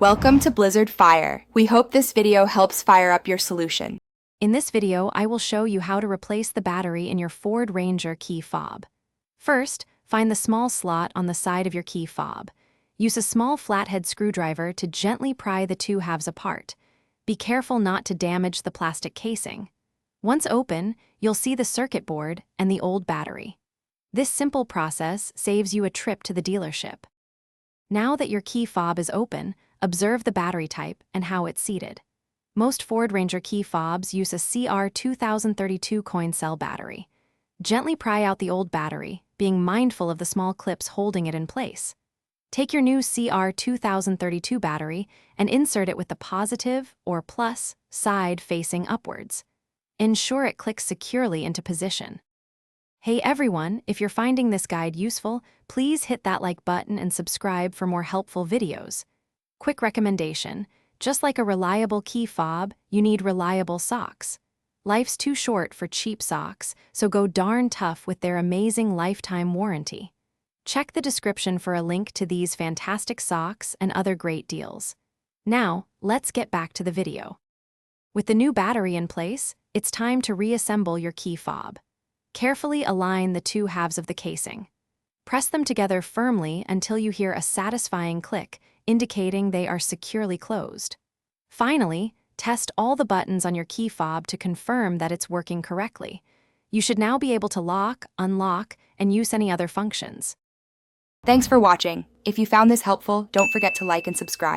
Welcome to Blizzard Fire. We hope this video helps fire up your solution. In this video, I will show you how to replace the battery in your Ford Ranger key fob. First, find the small slot on the side of your key fob. Use a small flathead screwdriver to gently pry the two halves apart. Be careful not to damage the plastic casing. Once open, you'll see the circuit board and the old battery. This simple process saves you a trip to the dealership. Now that your key fob is open, observe the battery type and how it's seated. Most Ford Ranger key fobs use a CR2032 coin cell battery. Gently pry out the old battery, being mindful of the small clips holding it in place. Take your new CR2032 battery and insert it with the positive or plus side facing upwards. Ensure it clicks securely into position. Hey everyone, if you're finding this guide useful, please hit that like button and subscribe for more helpful videos. Quick recommendation: just like a reliable key fob, you need reliable socks. Life's too short for cheap socks, so go darn tough with their amazing lifetime warranty. Check the description for a link to these fantastic socks and other great deals. Now, let's get back to the video. With the new battery in place, it's time to reassemble your key fob. Carefully align the two halves of the casing. Press them together firmly until you hear a satisfying click, indicating they are securely closed. Finally, test all the buttons on your key fob to confirm that it's working correctly. You should now be able to lock, unlock, and use any other functions. Thanks for watching. If you found this helpful, don't forget to like and subscribe.